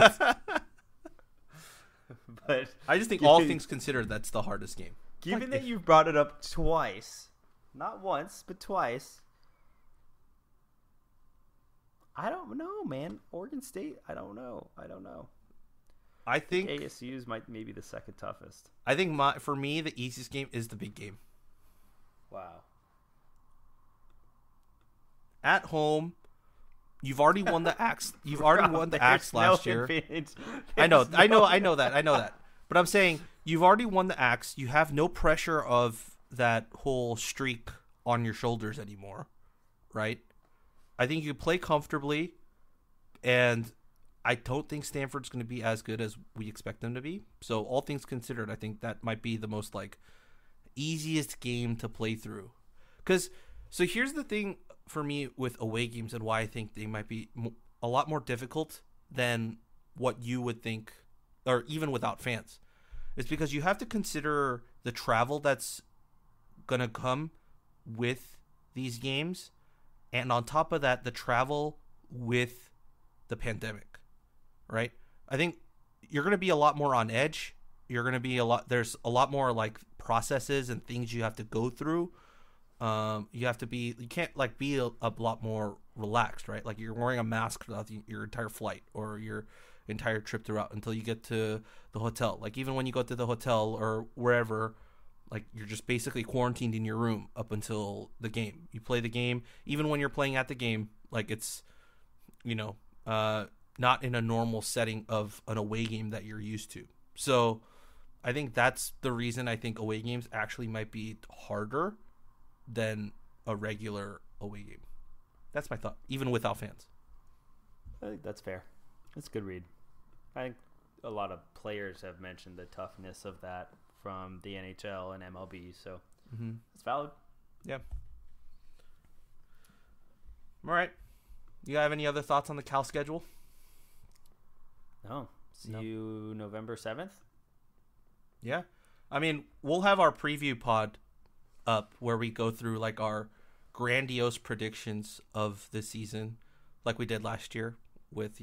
But I just think all things considered, that's the hardest game. Given that you've brought it up twice, not once, but twice, I don't know, man. Oregon State, I don't know. I think ASU's maybe the second toughest. I think for me, the easiest game is the big game. Wow. At home, you've already won the Axe. You've already won the Axe last year. I know that. But I'm saying you've already won the Axe. You have no pressure of that whole streak on your shoulders anymore, right? I think you play comfortably, and I don't think Stanford's going to be as good as we expect them to be. So all things considered, I think that might be the most like easiest game to play through. So here's the thing for me with away games and why I think they might be a lot more difficult than what you would think, or even without fans. It's because you have to consider the travel that's going to come with these games. And on top of that, the travel with the pandemic, right? I think you're going to be a lot more on edge. You're going to be there's a lot more like processes and things you have to go through. You can't like be a lot more relaxed, right? Like you're wearing a mask throughout your entire flight or your entire trip throughout until you get to the hotel. Like even when you go to the hotel or wherever, like you're just basically quarantined in your room up until the game. You play the game, even when you're playing at the game, like it's, not in a normal setting of an away game that you're used to. So I think that's the reason I think away games actually might be harder than a regular away game. That's my thought, even without fans. I think that's fair. That's a good read. I think a lot of players have mentioned the toughness of that from the NHL and MLB, so it's valid. Yeah. All right. You have any other thoughts on the Cal schedule? No. See you November 7th? Yeah. I mean, we'll have our preview pod up where we go through like our grandiose predictions of the season like we did last year with,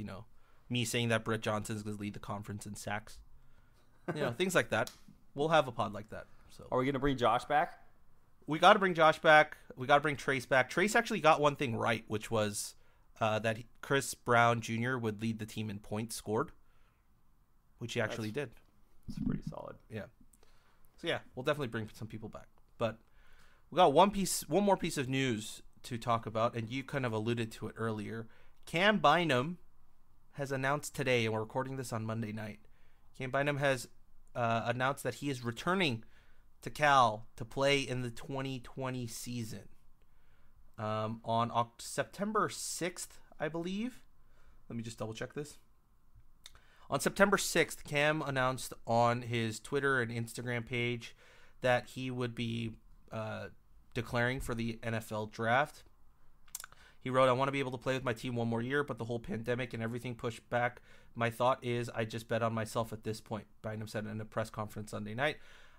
me saying that Brett Johnson's going to lead the conference in sacks. Things like that. We'll have a pod like that. So are we going to bring Josh back? We got to bring Josh back. We got to bring Trace back. Trace actually got one thing right, which was that Chris Brown Jr. would lead the team in points scored, which he actually did. It's pretty solid. Yeah. So yeah, we'll definitely bring some people back. But we got one more piece of news to talk about, and you kind of alluded to it earlier. Cam Bynum has announced today, and we're recording this on Monday night. Cam Bynum has announced that he is returning to Cal to play in the 2020 season on September 6th, I believe. Let me just double check this. On September 6th, Cam announced on his Twitter and Instagram page that he would be declaring for the NFL draft. He wrote, "I want to be able to play with my team one more year, but the whole pandemic and everything pushed back. My thought is I just bet on myself at this point," Bynum said in a press conference Sunday night.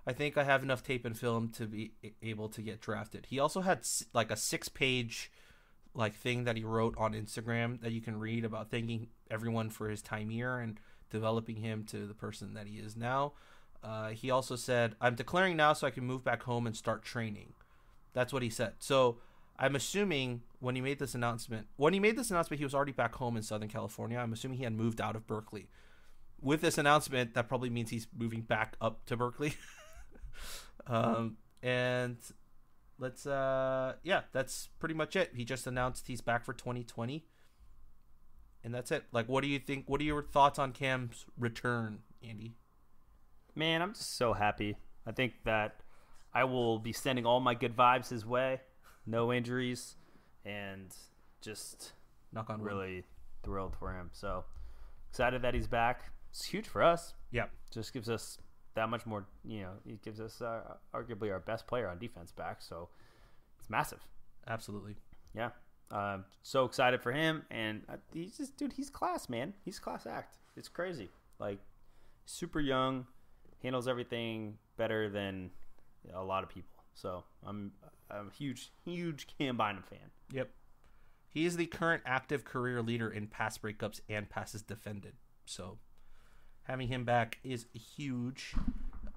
"I think I have enough tape and film to be able to get drafted." He also had like a 6-page like thing that he wrote on Instagram that you can read about thanking everyone for his time here and developing him to the person that he is now. He also said, "I'm declaring now so I can move back home and start training." That's what he said. So I'm assuming when he made this announcement, he was already back home in Southern California. I'm assuming he had moved out of Berkeley. With this announcement, that probably means he's moving back up to Berkeley. And let's, that's pretty much it. He just announced he's back for 2020. And that's it. Like, what do you think? What are your thoughts on Cam's return, Andy? Man, I'm just so happy. I think that I will be sending all my good vibes his way. No injuries. And just knock on wood. Really thrilled for him. So excited that he's back. It's huge for us. Yeah. Just gives us that much more, it gives us arguably our best player on defense back. So it's massive. Absolutely. Yeah. So excited for him, and he's class, man. He's class act. It's crazy. Like, super young, handles everything better than a lot of people. So I'm a huge Cam Bynum fan. Yep. He is the current active career leader in pass breakups and passes defended. So having him back is huge.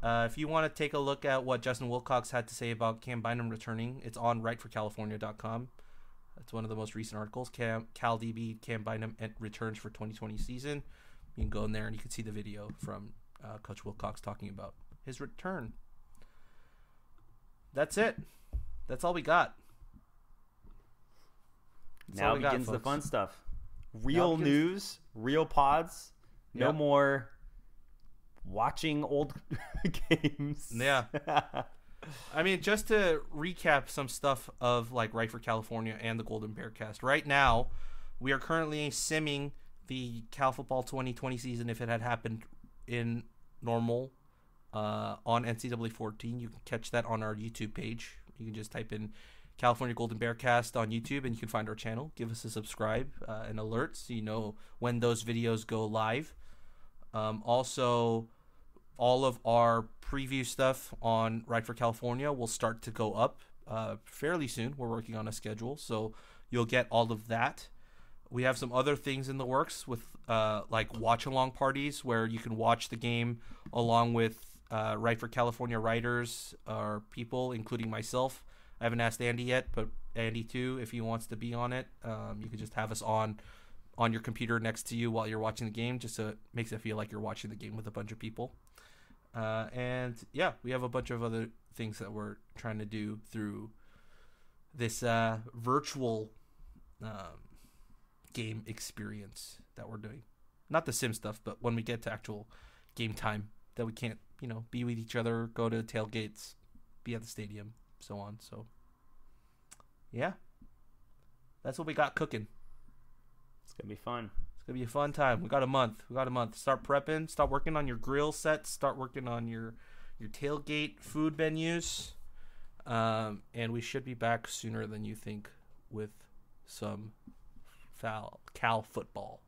If you want to take a look at what Justin Wilcox had to say about Cam Bynum returning, it's on writeforcalifornia.com. That's one of the most recent articles. CalDB Cam Bynum returns for 2020 season. You can go in there and you can see the video from Coach Wilcox talking about his return. That's it. That's all we got. Now begins the fun stuff. Real news, real pods. No more watching old games. Yeah. I mean, just to recap some stuff of like Right for California and the Golden Bearcast. Right now, we are currently simming the Cal Football 2020 season if it had happened in normal on NCAA 14. You can catch that on our YouTube page. You can just type in California Golden Bearcast on YouTube and you can find our channel. Give us a subscribe and alerts so you know when those videos go live. Also, all of our preview stuff on Right for California will start to go up fairly soon. We're working on a schedule, so you'll get all of that. We have some other things in the works with like watch-along parties where you can watch the game along with Right for California writers or people, including myself. I haven't asked Andy yet, but Andy too, if he wants to be on it. You can just have us on your computer next to you while you're watching the game, just so it makes it feel like you're watching the game with a bunch of people. And yeah, we have a bunch of other things that we're trying to do through this virtual game experience that we're doing. Not the sim stuff, but when we get to actual game time that we can't, be with each other, go to tailgates, be at the stadium, so on. So yeah, that's what we got cooking. It's going to be fun. It's going to be a fun time. We got a month. Start prepping. Start working on your grill sets. Start working on your tailgate food menus. And we should be back sooner than you think with some Cal football.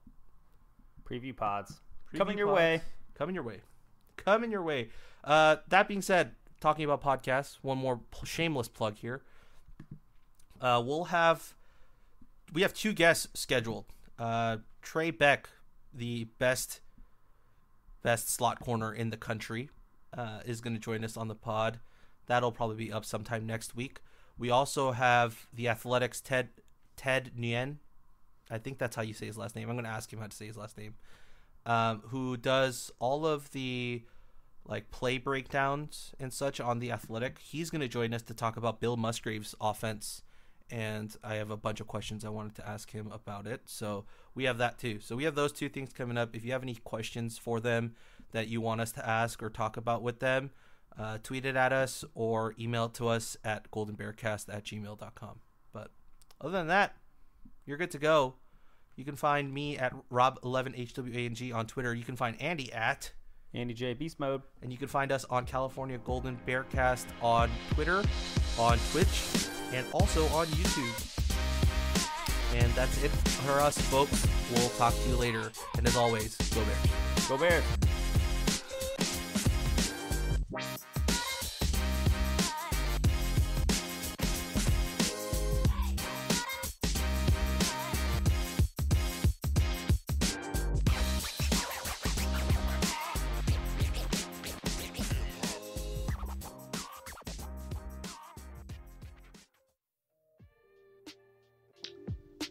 Preview pods. Coming your way. That being said, talking about podcasts, one more shameless plug here. We have two guests scheduled. Trey Beck, the best slot corner in the country, is going to join us on the pod. That'll probably be up sometime next week. We also have the Athletics' Ted Nguyen. I think that's how you say his last name. I'm going to ask him how to say his last name. Who does all of the like play breakdowns and such on the Athletic. He's going to join us to talk about Bill Musgrave's offense. And I have a bunch of questions I wanted to ask him about it. So we have that too. So we have those two things coming up. If you have any questions for them that you want us to ask or talk about with them, tweet it at us or email it to us at goldenbearcast@gmail.com. But other than that, you're good to go. You can find me at Rob11HWANG on Twitter. You can find Andy at Andy J Beast Mode. And you can find us on California Golden Bearcast on Twitter, on Twitch, and also on YouTube. And that's it for us, folks. We'll talk to you later. And as always, go Bears. Go Bears.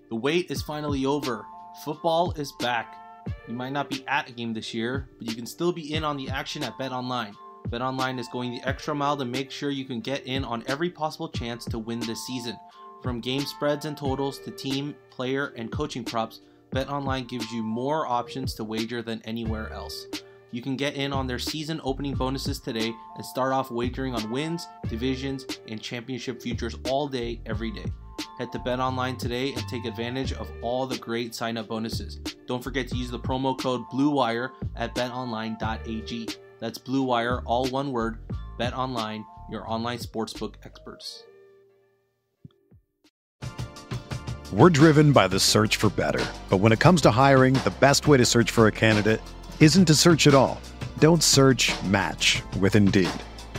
The wait is finally over. Football is back. You might not be at a game this year, but you can still be in on the action at BetOnline. BetOnline is going the extra mile to make sure you can get in on every possible chance to win this season. From game spreads and totals to team, player, and coaching props, BetOnline gives you more options to wager than anywhere else. You can get in on their season opening bonuses today and start off wagering on wins, divisions, and championship futures all day, every day. Head to BetOnline today and take advantage of all the great sign-up bonuses. Don't forget to use the promo code BLUEWIRE at betonline.ag. That's BLUEWIRE, all one word. BetOnline, your online sportsbook experts. We're driven by the search for better. But when it comes to hiring, the best way to search for a candidate isn't to search at all. Don't search, match with Indeed.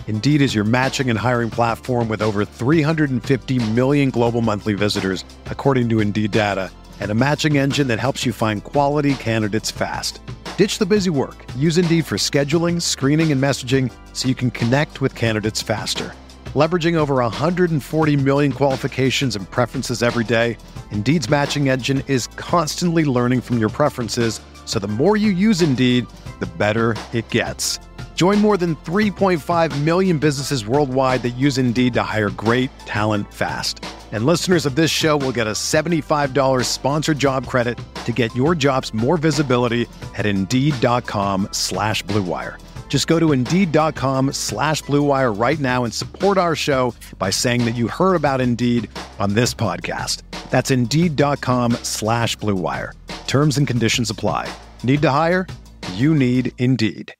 Indeed is your matching and hiring platform with over 350 million global monthly visitors, according to Indeed data, and a matching engine that helps you find quality candidates fast. Ditch the busy work. Use Indeed for scheduling, screening, and messaging so you can connect with candidates faster. Leveraging over 140 million qualifications and preferences every day, Indeed's matching engine is constantly learning from your preferences, so the more you use Indeed, the better it gets. Join more than 3.5 million businesses worldwide that use Indeed to hire great talent fast. And listeners of this show will get a $75 sponsored job credit to get your jobs more visibility at Indeed.com/Blue Wire. Just go to Indeed.com/Blue Wire right now and support our show by saying that you heard about Indeed on this podcast. That's Indeed.com/Blue Wire. Terms and conditions apply. Need to hire? You need Indeed.